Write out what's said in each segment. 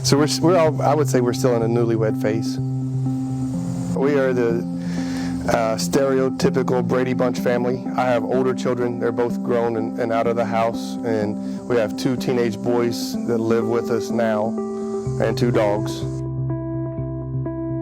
So we're all, I would say we're still in a newlywed phase. We are the stereotypical Brady Bunch family. I have older children. They're both grown and out of the house, and we have 2 teenage boys that live with us now and 2 dogs.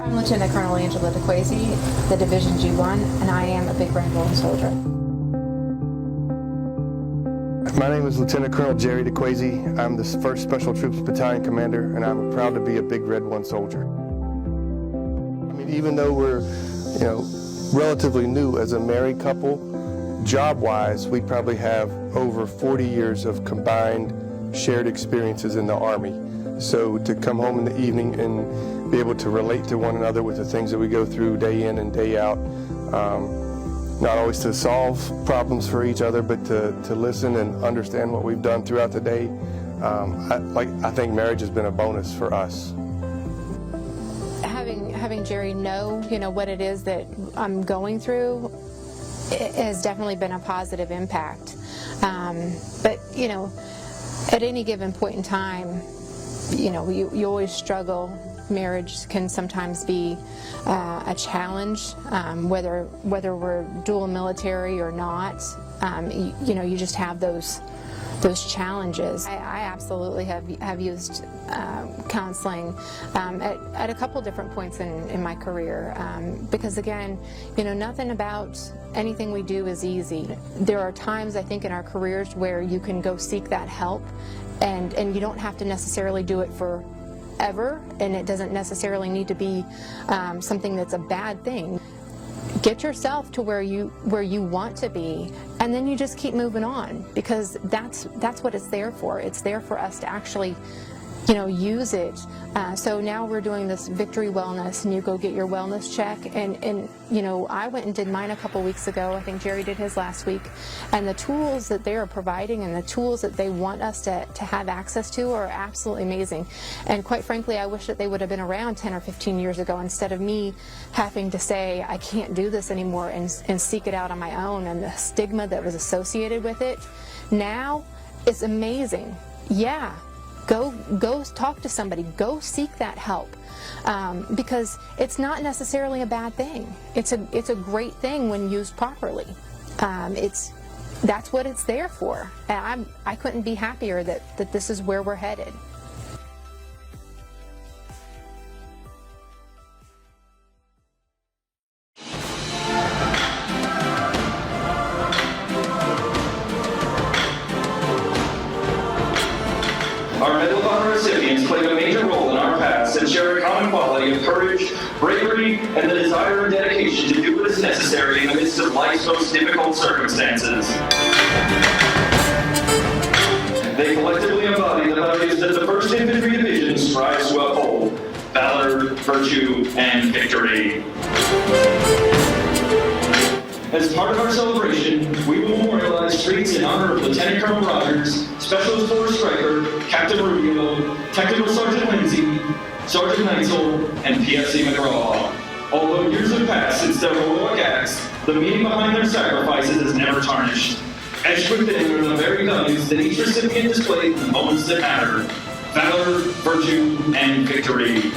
I'm Lieutenant Colonel Angela DeQuasi, the Division G1, and I am a Big Red One soldier. My name is Lieutenant Colonel Jerry DeQuasi. I'm the 1st Special Troops Battalion Commander, and I'm proud to be a Big Red One soldier. I mean, even though we're, relatively new as a married couple, job-wise, we probably have over 40 years of combined shared experiences in the Army. So to come home in the evening and be able to relate to one another with the things that we go through day in and day out, not always to solve problems for each other, but to listen and understand what we've done throughout the day. I think marriage has been a bonus for us. Having Jerry know, what it is that I'm going through, it has definitely been a positive impact. But at any given point in time, you always struggle. Marriage can sometimes be a challenge, whether we're dual military or not. You just have those challenges. I absolutely have used counseling at a couple different points in my career, because again, nothing about anything we do is easy. There are times, I think, in our careers where you can go seek that help, and you don't have to necessarily do it forever, and it doesn't necessarily need to be something that's a bad thing. Get yourself to where you want to be, and then you just keep moving on, because that's what it's there for. It's there for us to actually use it. So now we're doing this Victory Wellness, and you go get your wellness check, and I went and did mine a couple weeks ago. I think Jerry did his last week, and the tools that they are providing and the tools that they want us to have access to are absolutely amazing. And quite frankly, I wish that they would have been around 10 or 15 years ago, instead of me having to say I can't do this anymore and seek it out on my own, and the stigma that was associated with it. Now it's amazing. Yeah. Go talk to somebody. Go seek that help, because it's not necessarily a bad thing. It's a great thing when used properly. That's what it's there for. And I couldn't be happier that this is where we're headed. Our Medal of Honor recipients played a major role in our past and share a common quality of courage, bravery, and the desire and dedication to do what is necessary in the midst of life's most difficult circumstances. They collectively embody the values that the 1st Infantry Division strives to uphold: valor, virtue, and victory. As part of our celebration, we will memorialize streets in honor of Lieutenant Colonel Rogers, Specialist Force Striker, Captain Rubio, Technical Sergeant Lindsay, Sergeant Neitzel, and PFC McGraw. Although years have passed since their heroic acts, the meaning behind their sacrifices is never tarnished. Etched within are the very values that each recipient displayed in the moments that matter: valor, virtue, and victory.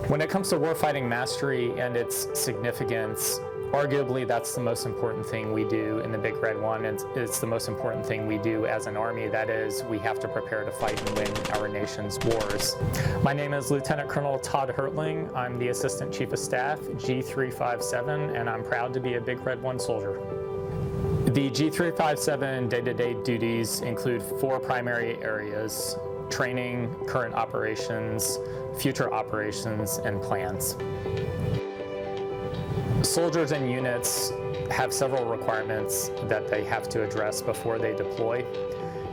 When it comes to warfighting mastery and its significance, arguably that's the most important thing we do in the Big Red One, and it's the most important thing we do as an Army. That is, we have to prepare to fight and win our nation's wars. My name is Lieutenant Colonel Todd Hertling. I'm the Assistant Chief of Staff, G357, and I'm proud to be a Big Red One soldier. The G357 day-to-day duties include 4 primary areas: training, current operations, future operations, and plans. Soldiers and units have several requirements that they have to address before they deploy.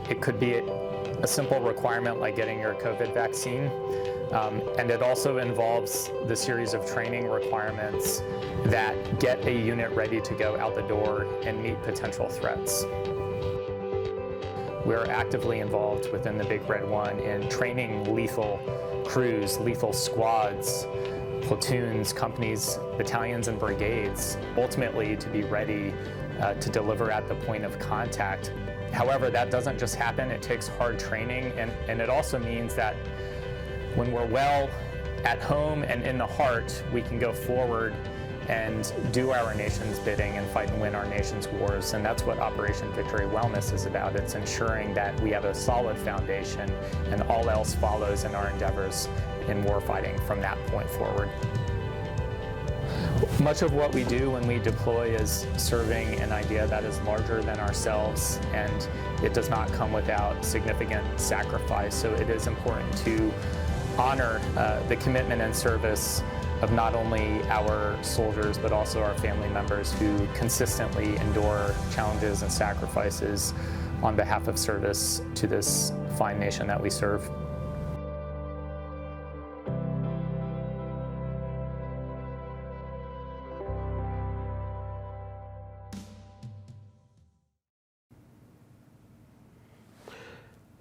It could be a simple requirement like getting your COVID vaccine, and it also involves the series of training requirements that get a unit ready to go out the door and meet potential threats. We're actively involved within the Big Red One in training lethal crews, lethal squads, platoons, companies, battalions, and brigades, ultimately to be ready to deliver at the point of contact However, that doesn't just happen. It takes hard training, and it also means that when we're well at home and in the heart, we can go forward and do our nation's bidding and fight and win our nation's wars. And that's what Operation Victory Wellness is about. It's ensuring that we have a solid foundation and all else follows in our endeavors in warfighting from that point forward. Much of what we do when we deploy is serving an idea that is larger than ourselves, and it does not come without significant sacrifice. So it is important to honor the commitment and service of not only our soldiers, but also our family members who consistently endure challenges and sacrifices on behalf of service to this fine nation that we serve.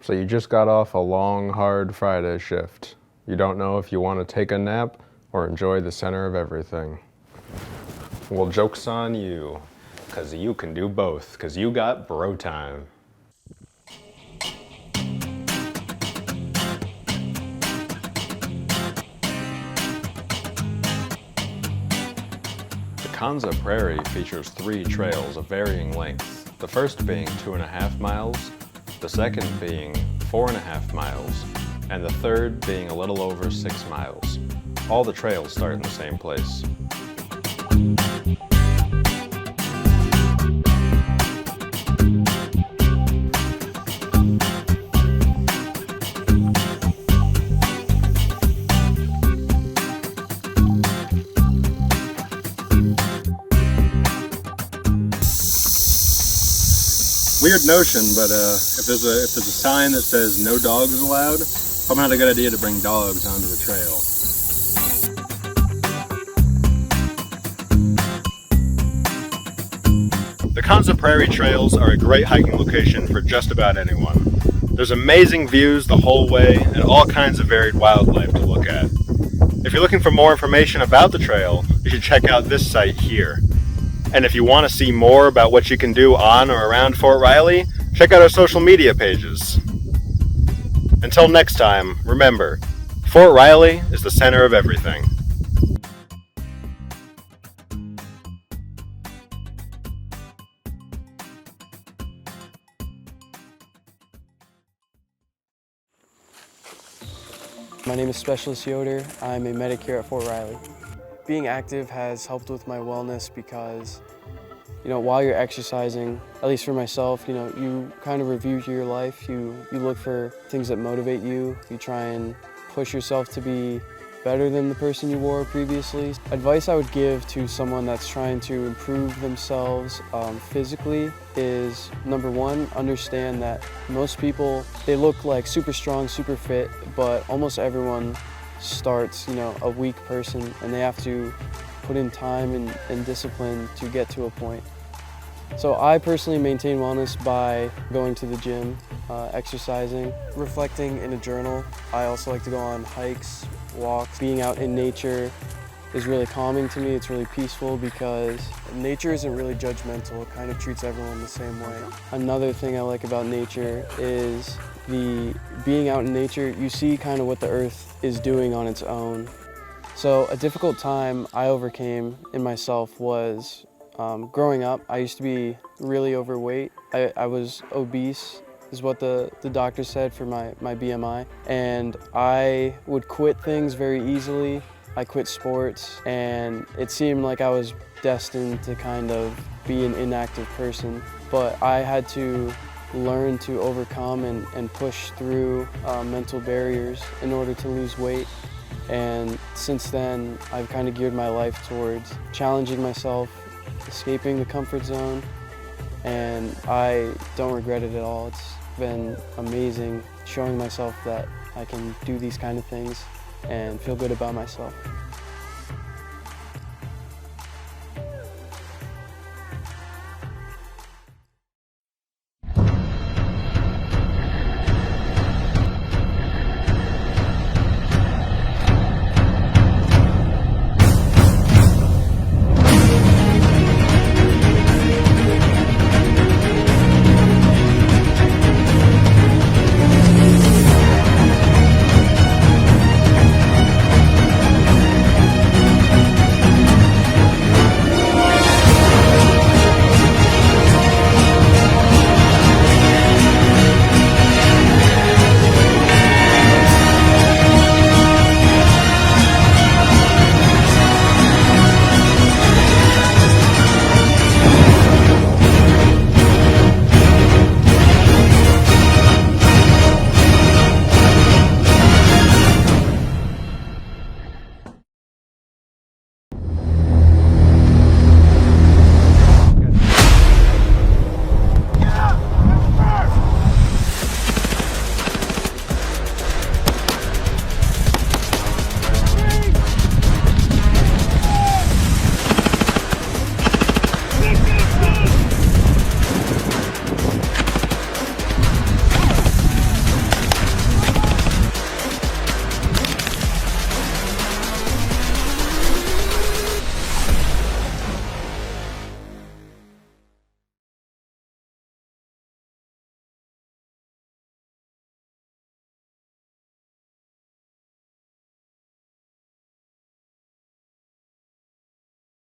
So you just got off a long, hard Friday shift. You don't know if you want to take a nap or enjoy the center of everything. Well, joke's on you, because you can do both, because you got bro time. The Kanza Prairie features 3 trails of varying lengths, the first being 2.5 miles, the second being 4.5 miles, and the third being a little over 6 miles. All the trails start in the same place. Weird notion, but if there's a sign that says no dogs allowed, probably not a good idea to bring dogs onto the trail. The Kanza Prairie Trails are a great hiking location for just about anyone. There's amazing views the whole way and all kinds of varied wildlife to look at. If you're looking for more information about the trail, you should check out this site here. And if you want to see more about what you can do on or around Fort Riley, check out our social media pages. Until next time, remember, Fort Riley is the center of everything. My name is Specialist Yoder. I'm a medic here at Fort Riley. Being active has helped with my wellness because, while you're exercising, at least for myself, you kind of review your life. You look for things that motivate you. You try and push yourself to be better than the person you were previously. Advice I would give to someone that's trying to improve themselves physically is, number one, understand that most people, they look like super strong, super fit, but almost everyone starts, a weak person, and they have to put in time and discipline to get to a point. So I personally maintain wellness by going to the gym, exercising, reflecting in a journal. I also like to go on hikes, walks. Being out in nature is really calming to me. It's really peaceful because nature isn't really judgmental. It kind of treats everyone the same way. Another thing I like about nature is being out in nature, you see kind of what the earth is doing on its own. So a difficult time I overcame in myself was growing up. I used to be really overweight. I was obese, is what the doctor said for my BMI. And I would quit things very easily. I quit sports, and it seemed like I was destined to kind of be an inactive person. But I had to learn to overcome and push through mental barriers in order to lose weight. And since then, I've kind of geared my life towards challenging myself, escaping the comfort zone, and I don't regret it at all. It's been amazing showing myself that I can do these kind of things and feel good about myself.